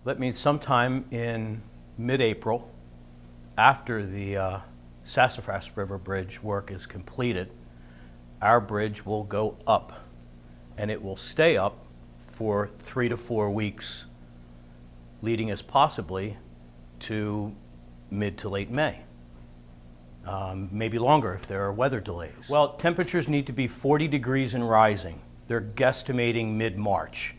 That means sometime in mid-April, after the Sassafras River Bridge work is completed, our bridge will go up, and it will stay up for 3 to 4 weeks, leading us possibly to mid to late May. Maybe longer if there are weather delays. Well, temperatures need to be 40 degrees and rising. They're guesstimating mid-March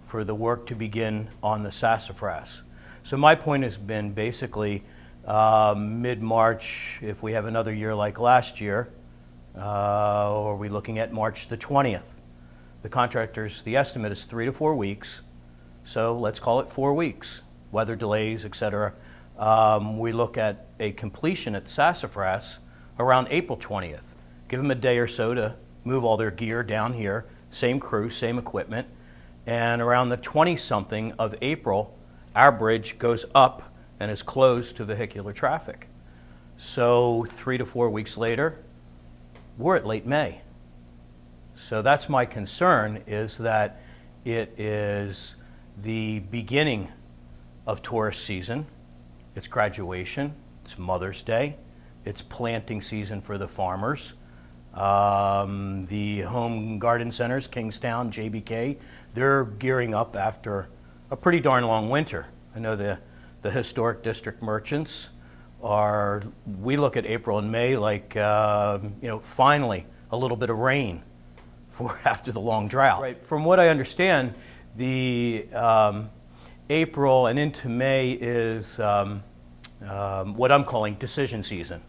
for the work to begin on the Sassafras. So my point has been basically mid-March, if we have another year like last year, or are we looking at March the 20th? The estimate is 3 to 4 weeks, so let's call it 4 weeks. Weather delays, etc. We look at a completion at Sassafras around April 20th. Give them a day or so to move all their gear down here, same crew, same equipment, and around the 20-something of April, our bridge goes up and is closed to vehicular traffic. So 3 to 4 weeks later, we're at late May. So that's my concern, is that it is the beginning of tourist season. It's graduation, it's Mother's Day, it's planting season for the farmers. The home garden centers, Kingstown, JBK, they're gearing up after a pretty darn long winter. I know the historic district merchants we look at April and May like, finally a little bit of rain after the long drought. Right. From what I understand, the April and into May is what I'm calling decision season.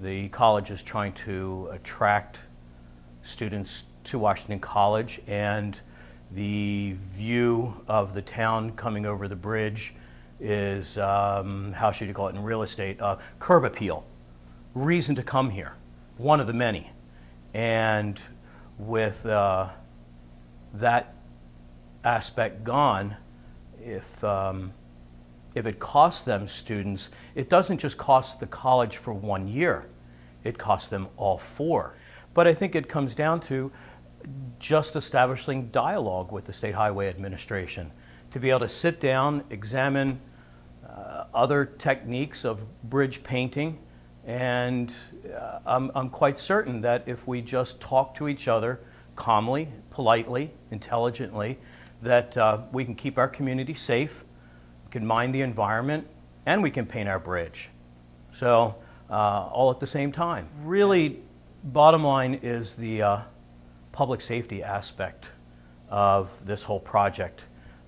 The college is trying to attract students to Washington College, and the view of the town coming over the bridge is, how should you call it in real estate, curb appeal. Reason to come here, one of the many. And with that aspect gone, if it costs them students, it doesn't just cost the college for 1 year, it costs them all 4. But I think it comes down to just establishing dialogue with the State Highway Administration to be able to sit down, examine other techniques of bridge painting, and I'm quite certain that if we just talk to each other calmly, politely, intelligently, that we can keep our community safe, we can mind the environment, and we can paint our bridge. So all at the same time. Really, bottom line is the public safety aspect of this whole project.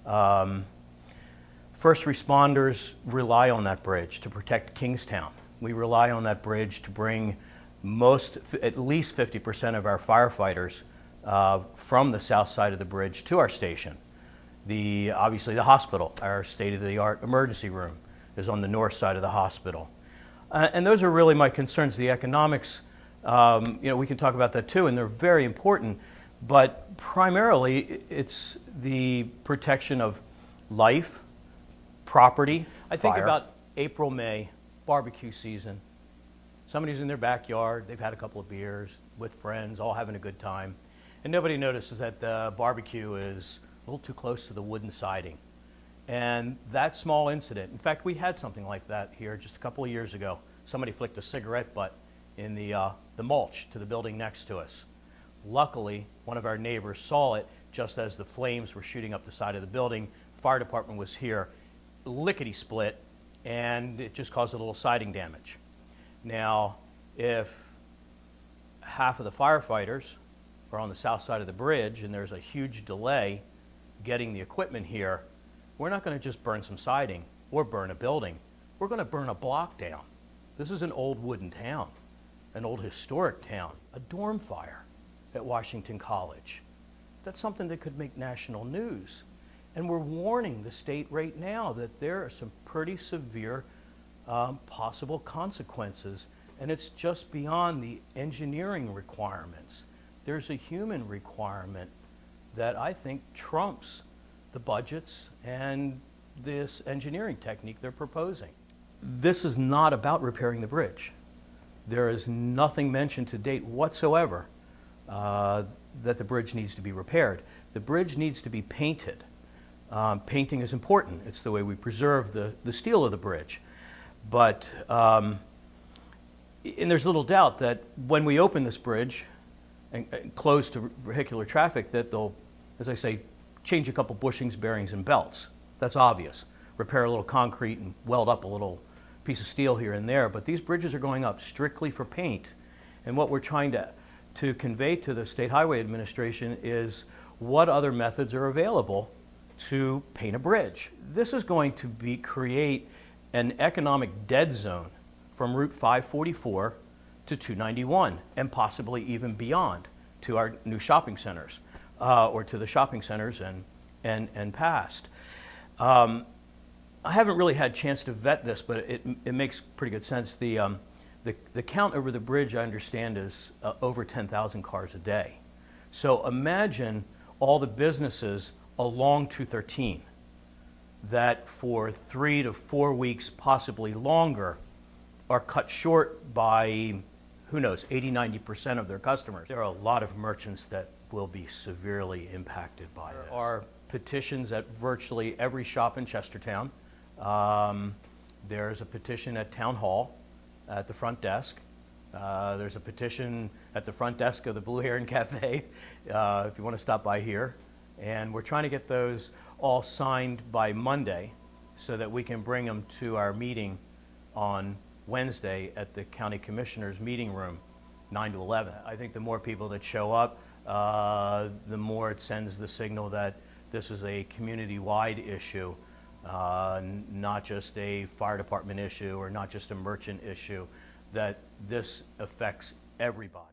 First responders rely on that bridge to protect Kingstown. We rely on that bridge to bring at least 50% of our firefighters from the south side of the bridge to our station. Obviously the hospital, our state-of-the-art emergency room, is on the north side of the hospital. And those are really my concerns. The economics, we can talk about that too, and they're very important, but primarily it's the protection of life, property. I think about April, May, barbecue season. Somebody's in their backyard, they've had a couple of beers with friends, all having a good time, and nobody notices that the barbecue is a little too close to the wooden siding. And that small incident, in fact, we had something like that here just a couple of years ago. Somebody flicked a cigarette butt in the mulch to the building next to us. Luckily, one of our neighbors saw it just as the flames were shooting up the side of the building. Fire department was here, lickety-split, and it just caused a little siding damage. Now, if half of the firefighters are on the south side of the bridge and there's a huge delay getting the equipment here, we're not going to just burn some siding or burn a building. We're going to burn a block down. This is an old wooden town, an old historic town, a dorm fire at Washington College. That's something that could make national news. And we're warning the state right now that there are some pretty severe possible consequences, and it's just beyond the engineering requirements. There's a human requirement that I think trumps the budgets and this engineering technique they're proposing. This is not about repairing the bridge. There is nothing mentioned to date whatsoever that the bridge needs to be repaired. The bridge needs to be painted. Painting is important. It's the way we preserve the steel of the bridge. But, and there's little doubt that when we open this bridge and close to vehicular traffic, that they'll, as I say, change a couple bushings, bearings, and belts. That's obvious. Repair a little concrete and weld up a little piece of steel here and there. But these bridges are going up strictly for paint. And what we're trying to convey to the State Highway Administration is what other methods are available to paint a bridge. This is going to create an economic dead zone from Route 544 to 291 and possibly even beyond to our new shopping centers or to the shopping centers and past. I haven't really had a chance to vet this, but it makes pretty good sense. The count over the bridge, I understand, is over 10,000 cars a day. So imagine all the businesses along 213 that for 3 to 4 weeks, possibly longer, are cut short by, who knows, 80–90% of their customers. There are a lot of merchants that will be severely impacted by this. There are petitions at virtually every shop in Chestertown. There's a petition at Town Hall at the front desk. There's a petition at the front desk of the Blue Heron Cafe if you want to stop by here. And we're trying to get those all signed by Monday so that we can bring them to our meeting on Wednesday at the County Commissioners meeting room, 9 to 11. I think the more people that show up, the more it sends the signal that this is a community-wide issue, not just a fire department issue or not just a merchant issue, that this affects everybody.